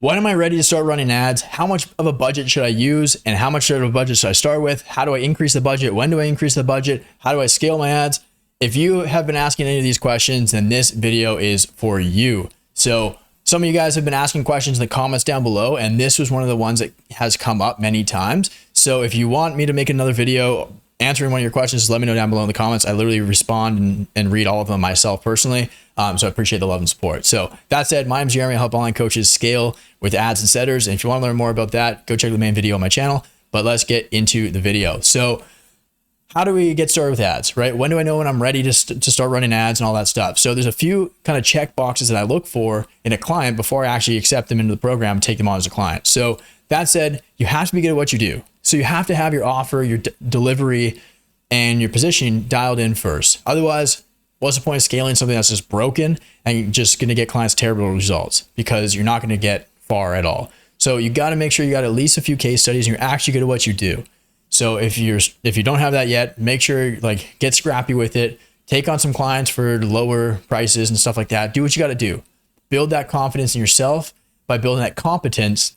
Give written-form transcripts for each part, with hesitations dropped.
When am I ready to start running ads? How much of a budget should I use? And how much of a budget should I start with? How do I increase the budget? When do I increase the budget? How do I scale my ads? If you have been asking any of these questions, then this video is for you. So some of you guys have been asking questions in the comments down below, and this was one of the ones that has come up many times. So if you want me to make another video answering one of your questions, just let me know down below in the comments. I literally respond and read all of them myself personally. So I appreciate the love and support. So that said, my name is Jeremy. I help online coaches scale with ads and setters. And if you want to learn more about that, go check the main video on my channel. But let's get into the video. So how do we get started with ads, right? When do I know when I'm ready to start running ads and all that stuff? So there's a few kind of check boxes that I look for in a client before I actually accept them into the program and take them on as a client. So that said, you have to be good at what you do. So you have to have your offer, your delivery, and your positioning dialed in first. Otherwise, what's the point of scaling something that's just broken and you're just going to get clients terrible results because you're not going to get far at all. So you got to make sure you got at least a few case studies and you're actually good at what you do. So if you don't have that yet, make sure get scrappy with it. Take on some clients for lower prices and stuff like that. Do what you got to do. Build that confidence in yourself by building that competence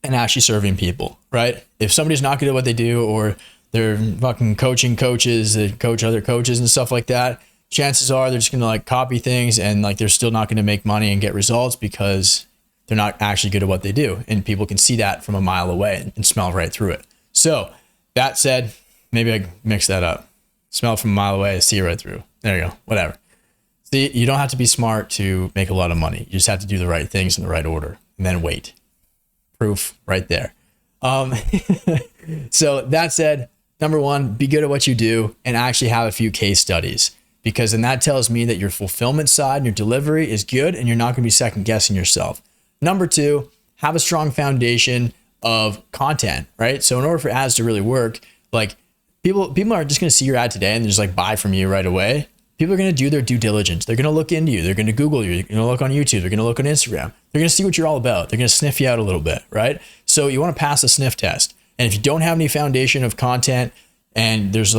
and actually serving people, right? If somebody's not good at what they do, or they're fucking coaching coaches that coach other coaches and stuff like that, chances are they're just gonna copy things and they're still not gonna make money and get results because they're not actually good at what they do. And people can see that from a mile away and smell right through it. So that said, maybe I mixed that up. Smell from a mile away, see it right through. There you go, whatever. See, you don't have to be smart to make a lot of money. You just have to do the right things in the right order and then wait. Proof right there. So that said, number one, be good at what you do and actually have a few case studies, because then that tells me that your fulfillment side and your delivery is good and you're not going to be second guessing yourself. Number two, have a strong foundation of content, right? So in order for ads to really work, people aren't just going to see your ad today and just buy from you right away. People are going to do their due diligence. They're going to look into you. They're going to Google you. They're going to look on YouTube. They're going to look on Instagram. They're going to see what you're all about. They're going to sniff you out a little bit, right? So you want to pass the sniff test. And if you don't have any foundation of content and there's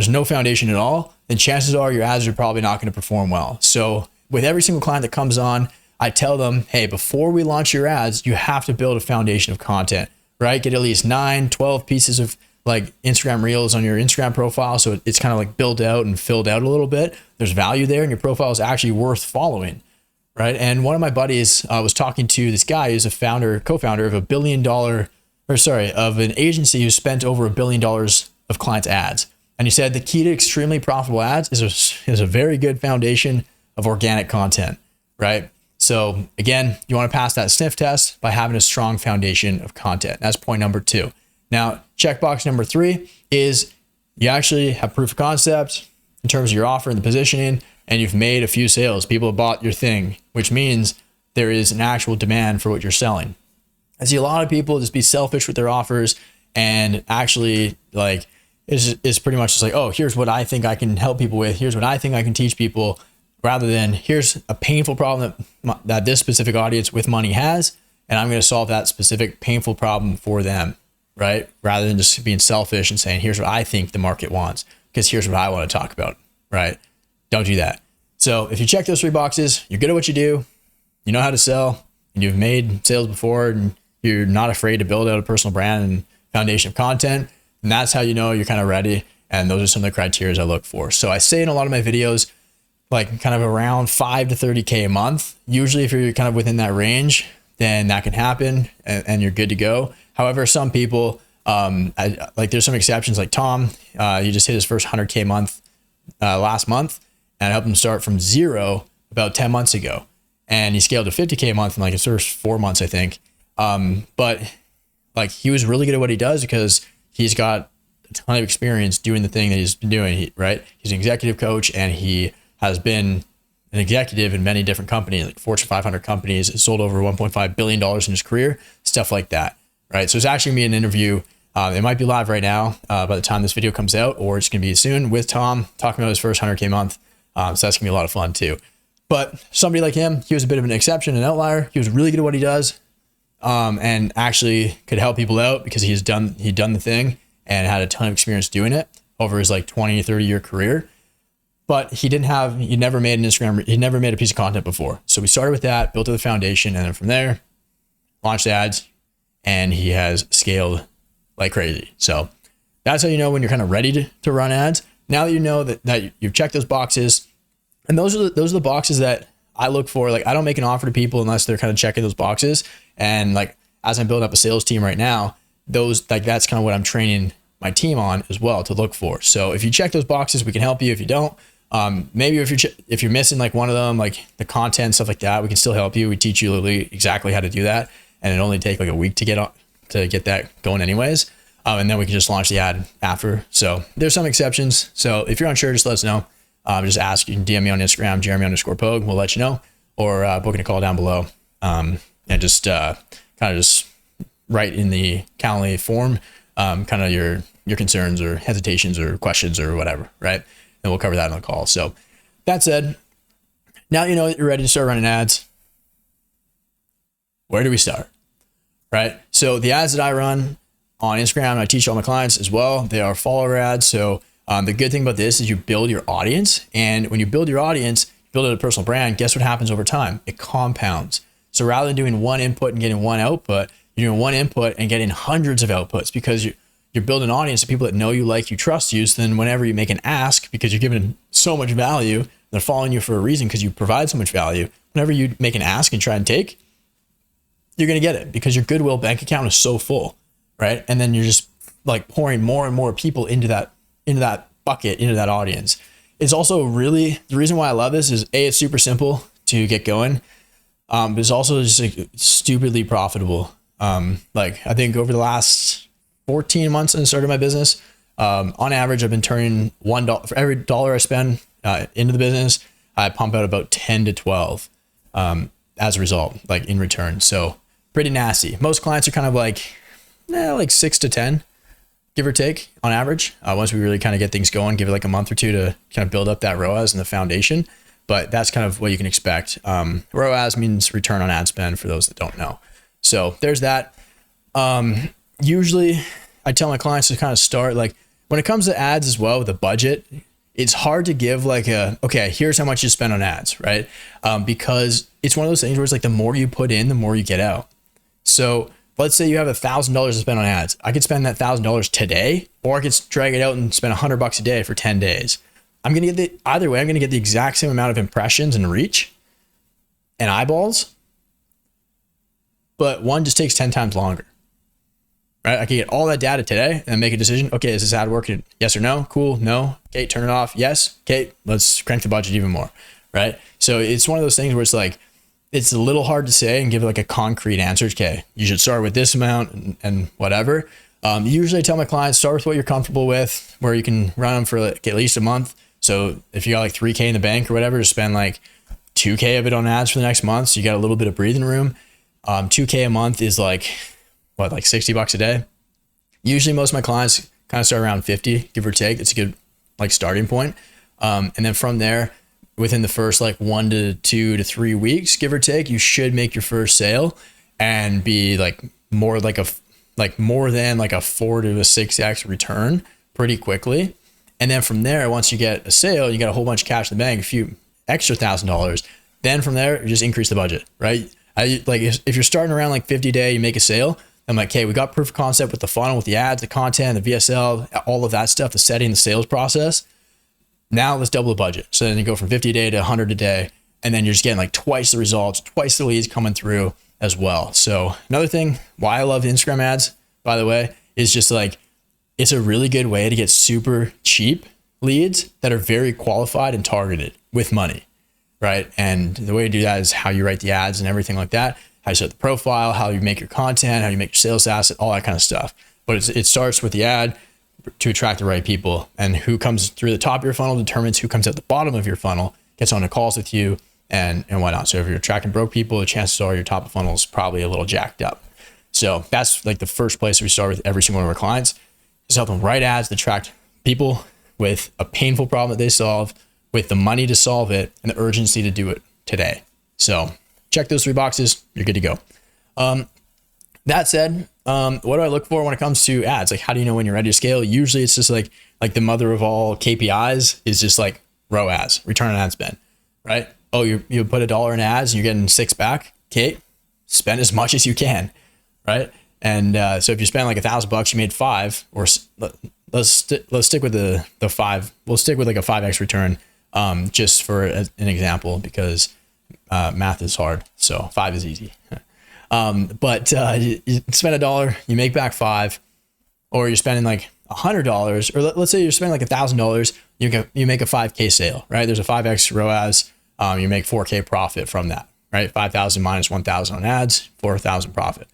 no foundation at all, then chances are your ads are probably not going to perform well. So with every single client that comes on, I tell them, hey, before we launch your ads, you have to build a foundation of content, right? Get at least 9, 12 pieces of Instagram reels on your Instagram profile. So it's kind of built out and filled out a little bit. There's value there and your profile is actually worth following, right? And one of my buddies was talking to this guy who's a co-founder of of an agency who spent over $1 billion of clients' ads. And he said the key to extremely profitable ads is a very good foundation of organic content, right? So again, you want to pass that sniff test by having a strong foundation of content. That's point number 2. Now, checkbox number 3 is you actually have proof of concept in terms of your offer and the positioning, and you've made a few sales. People have bought your thing, which means there is an actual demand for what you're selling. I see a lot of people just be selfish with their offers and actually is pretty much just oh, here's what I think I can help people with. Here's what I think I can teach people, rather than here's a painful problem that this specific audience with money has, and I'm going to solve that specific painful problem for them, right? Rather than just being selfish and saying, here's what I think the market wants, because here's what I want to talk about, right? Don't do that. So if you check those 3 boxes, you're good at what you do, you know how to sell, and you've made sales before, and you're not afraid to build out a personal brand and foundation of content, and that's how you know you're kind of ready. And those are some of the criteria I look for. So I say in a lot of my videos, kind of around 5 to 30K a month. Usually if you're kind of within that range, then that can happen and you're good to go. However, some people, there's some exceptions, like Tom, he just hit his first 100K month last month, and I helped him start from 0 about 10 months ago. And he scaled to 50K a month in his first 4 months, I think. But he was really good at what he does because he's got a ton of experience doing the thing that he's been doing, right? He's an executive coach, and he has been an executive in many different companies, like Fortune 500 companies, sold over $1.5 billion in his career, stuff like that, right? So it's actually going to be an interview. It might be live right now by the time this video comes out, or it's going to be soon with Tom talking about his first 100K month. So that's going to be a lot of fun too. But somebody like him, he was a bit of an exception, an outlier. He was really good at what he does, and actually could help people out because he'd done the thing and had a ton of experience doing it over his 20, 30 year career. But he never made an Instagram, he never made a piece of content before. So we started with that, built to the foundation, and then from there, launched ads, and he has scaled like crazy. So that's how you know when you're kind of ready to run ads. Now that you know that you've checked those boxes, and those are the boxes that I look for. Like, I don't make an offer to people unless they're kind of checking those boxes. And like, as I'm building up a sales team right now, that's kind of what I'm training my team on as well to look for. So if you check those boxes, we can help you. If you don't, maybe if you're missing like one of them, like the content, stuff like that, we can still help you. We teach you literally exactly how to do that. And it only take like a week to get that going anyways. And then we can just launch the ad after. So there's some exceptions. So if you're unsure, just let us know. Just ask. You can DM me on Instagram, Jeremy_Pogue. We'll let you know, or booking a call down below. And just kind of just write in the Calendly form, kind of your concerns or hesitations or questions or whatever, right? And we'll cover that on the call. So that said, now you know that you're ready to start running ads. Where do we start? Right? So the ads that I run on Instagram, I teach all my clients as well. They are follower ads. So the good thing about this is you build your audience. And when you build your audience, you build a personal brand, guess what happens over time? It compounds. So rather than doing one input and getting one output, you're doing one input and getting hundreds of outputs, because you're building an audience of people that know you, like you, trust you. So then whenever you make an ask, because you're giving so much value, they're following you for a reason because you provide so much value. Whenever you make an ask and try and take, you're going to get it because your Goodwill bank account is so full, right? And then you're just like pouring more and more people into that bucket, into that audience. It's also really, the reason why I love this is it's super simple to get going. But it's also just like stupidly profitable. Like I think over the last 14 months since I started my business, on average, I've been turning $1 for every dollar I spend into the business. I pump out about 10 to 12 as a result, like in return. So pretty nasty. Most clients are kind of like 6 to 10, give or take on average. Once we really kind of get things going, give it like a month or two to kind of build up that ROAS and the foundation. But that's kind of what you can expect. ROAS means return on ad spend for those that don't know. So there's that. Usually I tell my clients to kind of start, like when it comes to ads as well with a budget, it's hard to give like okay, here's how much you spend on ads, right? Because it's one of those things where it's like the more you put in, the more you get out. So let's say you have $1,000 to spend on ads. I could spend that $1,000 today, or I could drag it out and spend $100 a day for 10 days. Either way, I'm going to get the exact same amount of impressions and reach and eyeballs, but one just takes 10 times longer, right? I can get all that data today and make a decision. Okay, is this ad working? Yes or no? Cool. No. Okay, turn it off. Yes. Okay, let's crank the budget even more, right? So it's one of those things where it's like, it's a little hard to say and give like a concrete answer. Okay, you should start with this amount and whatever. Usually I tell my clients, start with what you're comfortable with, where you can run them for like at least a month. So if you got like 3K in the bank or whatever, just spend like 2K of it on ads for the next month. So you got a little bit of breathing room. 2K a month is like $60 a day. Usually most of my clients kind of start around 50, give or take. It's a good like starting point. And then from there, within the first like 1 to 2 to 3 weeks, give or take, you should make your first sale and be like more than like a 4 to a 6x return pretty quickly. And then from there, once you get a sale, you got a whole bunch of cash in the bank, a few extra $1,000. Then from there, you just increase the budget, right? If you're starting around like 50 a day, you make a sale. I'm like, okay, we got proof of concept with the funnel, with the ads, the content, the VSL, all of that stuff, the setting, the sales process. Now let's double the budget. So then you go from 50 a day to 100 a day, and then you're just getting like twice the results, twice the leads coming through as well. So another thing why I love Instagram ads, by the way, is just like, it's a really good way to get super cheap leads that are very qualified and targeted with money, right? And the way to do that is how you write the ads and everything like that, how you set the profile, how you make your content, how you make your sales asset, all that kind of stuff. But it starts with the ad to attract the right people, and who comes through the top of your funnel determines who comes at the bottom of your funnel, gets on the calls with you and whatnot. So if you're attracting broke people, the chances are your top of funnel is probably a little jacked up. So that's like the first place we start with every single one of our clients. Just help them write ads to attract people with a painful problem that they solve, with the money to solve it and the urgency to do it today. So check those 3 boxes, you're good to go. That said, what do I look for when it comes to ads? Like, how do you know when you're ready to scale? Usually it's just like the mother of all KPIs is just like ROAS, return on ad spend, right? Oh, you put $1 in ads and you're getting 6 back. Okay, spend as much as you can, right? And so if you spend like $1,000, you made five, or let's stick with the five. We'll stick with like a 5x return, just for an example, because math is hard, so 5 is easy. But you spend $1, you make back 5, or you're spending like $100, or let's say you're spending like $1,000, you make a 5K sale, right? There's a 5x ROAS, you make 4K profit from that, right? 5,000 minus 1,000 on ads, 4,000 profit.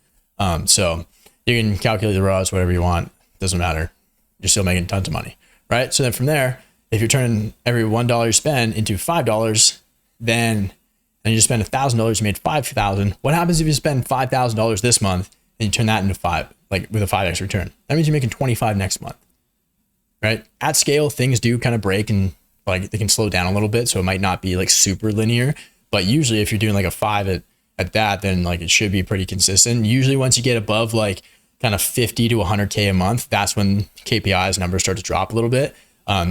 So you can calculate the ROAS, whatever you want, doesn't matter. You're still making tons of money, right? So then from there, if you're turning every $1 you spend into $5, then and you just spend $1,000, you made 5,000. What happens if you spend $5,000 this month and you turn that into 5, like with a 5x return? That means you're making 25 next month, right? At scale, things do kind of break and like they can slow down a little bit. So it might not be like super linear, but usually if you're doing like a 5 at that, then like it should be pretty consistent. Usually once you get above like kind of 50 to 100K a month, that's when KPIs numbers start to drop a little bit,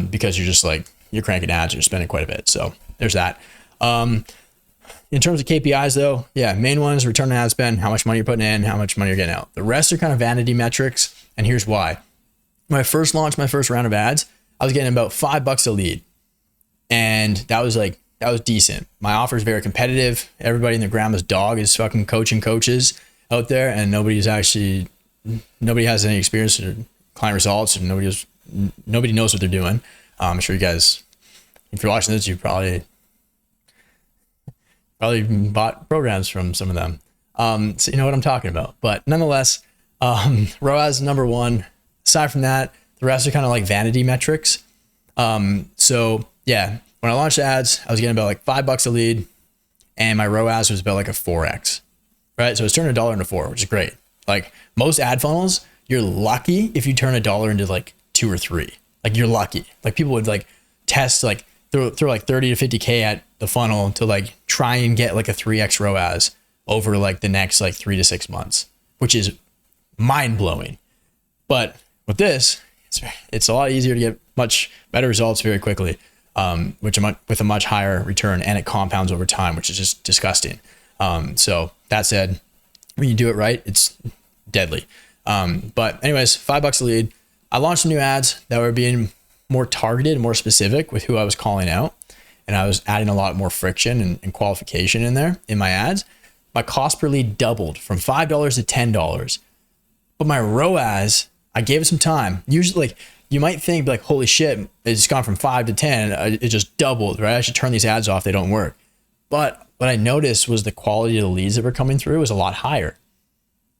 because you're just like, you're cranking ads, you're spending quite a bit. So there's that. In terms of KPIs though, yeah, main one is return on ad spend, how much money you're putting in, how much money you're getting out. The rest are kind of vanity metrics. And here's why. When I first launched my first round of ads, I was getting about $5 a lead. And that was decent. My offer is very competitive. Everybody in their grandma's dog is fucking coaching coaches out there, and nobody has any experience or client results, and nobody knows what they're doing. I'm sure you guys, if you're watching this, you probably bought programs from some of them. So you know what I'm talking about. But nonetheless, ROAS number one. Aside from that, the rest are kind of like vanity metrics. So yeah, when I launched ads, I was getting about like $5 a lead, and my ROAS was about like a 4x, right? So it's turning $1 into 4, which is great. Like most ad funnels, you're lucky if you turn $1 into like 2 or 3. Like you're lucky. Like people would like test like throw like 30 to 50K at the funnel to like try and get like a 3x ROAS over like the next like 3 to 6 months, which is mind blowing. But with this, it's a lot easier to get much better results very quickly, with a much higher return, and it compounds over time, which is just disgusting. So that said, when you do it right, it's deadly. But anyways, $5 a lead. I launched some new ads that were being more targeted, more specific with who I was calling out. And I was adding a lot more friction and qualification in there in my ads. My cost per lead doubled from $5 to $10. But my ROAS, I gave it some time. Usually, like, you might think like, holy shit, it's gone from 5 to 10. It just doubled, right? I should turn these ads off. They don't work. But what I noticed was the quality of the leads that were coming through was a lot higher.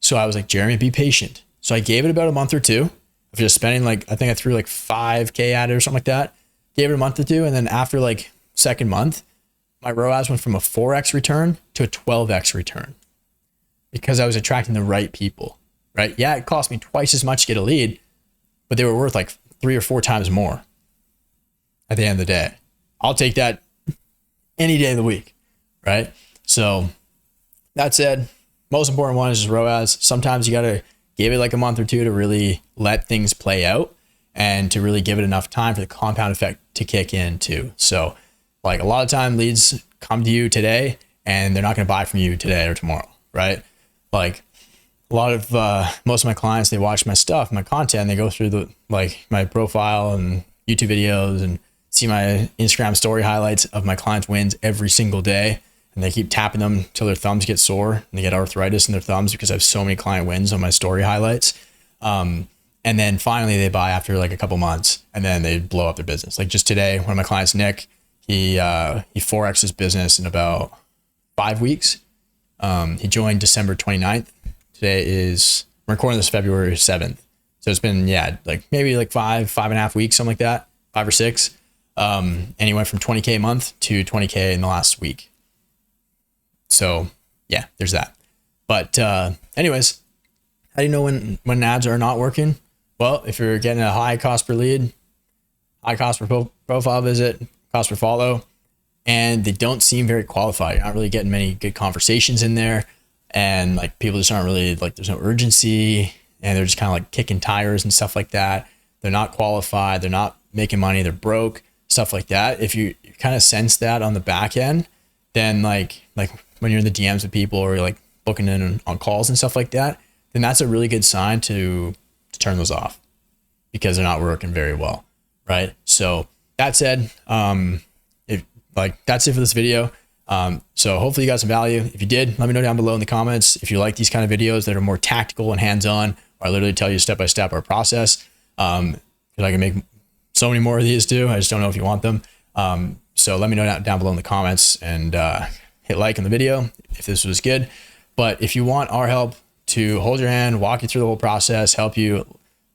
So I was like, Jeremy, be patient. So I gave it about a month or two of just spending like, I think I threw like 5K at it or something like that. Gave it a month or two. And then after like second month, my ROAS went from a 4x return to a 12x return because I was attracting the right people, right? Yeah, it cost me twice as much to get a lead, but they were worth like 3 or 4 times more at the end of the day. I'll take that any day of the week, right? So that said, most important one is ROAS. Sometimes you got to give it like a month or two to really let things play out and to really give it enough time for the compound effect to kick in too. So like a lot of time leads come to you today and they're not going to buy from you today or tomorrow, right? Like a lot of, most of my clients, they watch my stuff, my content, they go through my profile and YouTube videos and see my Instagram story highlights of my clients' wins every single day. And they keep tapping them till their thumbs get sore and they get arthritis in their thumbs because I have so many client wins on my story highlights. And then finally they buy after like a couple months and then they blow up their business. Like just today, one of my clients, Nick, he 4X'd his business in about 5 weeks. He joined December 29th. We're recording this February 7th. So it's been, like maybe like 5.5 weeks, something like that, 5 or 6. And he went from 20K a month to 20K in the last week. So yeah, there's that. But anyways, how do you know when ads are not working? Well, if you're getting a high cost per lead, high cost per profile visit, cost per follow, and they don't seem very qualified. You're not really getting many good conversations in there. And like people just aren't really like, there's no urgency and they're just kind of like kicking tires and stuff like that. They're not qualified. They're not making money. They're broke, stuff like that. If you kind of sense that on the back end, then like when you're in the DMs with people or like booking in on calls and stuff like that, then that's a really good sign to turn those off because they're not working very well, right? So that said, that's it for this video. So hopefully you got some value. If you did, let me know down below in the comments. If you like these kind of videos that are more tactical and hands-on, or I literally tell you step-by-step our process, because I can make so many more of these too. I just don't know if you want them. So let me know down below in the comments, and hit like on the video if this was good. But if you want our help to hold your hand, walk you through the whole process, help you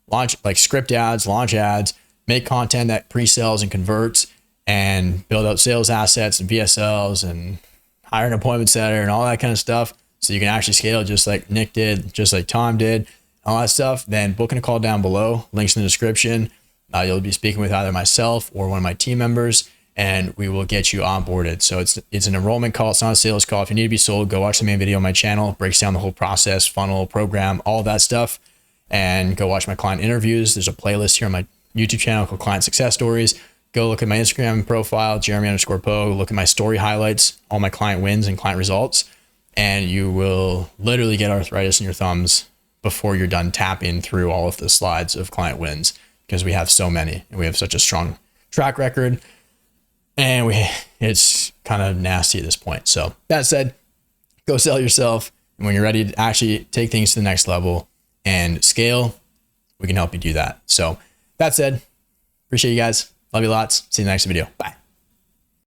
launch script ads, launch ads, make content that pre-sells and converts, and build out sales assets and VSLs and hire an appointment setter and all that kind of stuff so you can actually scale just like Nick did, just like Tom did, all that stuff, then booking a call down below, links in the description. You'll be speaking with either myself or one of my team members, and we will get you onboarded. So it's an enrollment call. It's not a sales call. If you need to be sold, go watch the main video on my channel. It breaks down the whole process, funnel, program, all that stuff. And go watch my client interviews. There's a playlist here on my YouTube channel called Client Success Stories. Go look at my Instagram profile, Jeremy_Poe. Look at my story highlights, all my client wins and client results. And you will literally get arthritis in your thumbs before you're done tapping through all of the slides of client wins, because we have so many and we have such a strong track record, and it's kind of nasty at this point. So that said, go sell yourself. And when you're ready to actually take things to the next level and scale, we can help you do that. So that said, appreciate you guys. Love you lots. See you in the next video. Bye.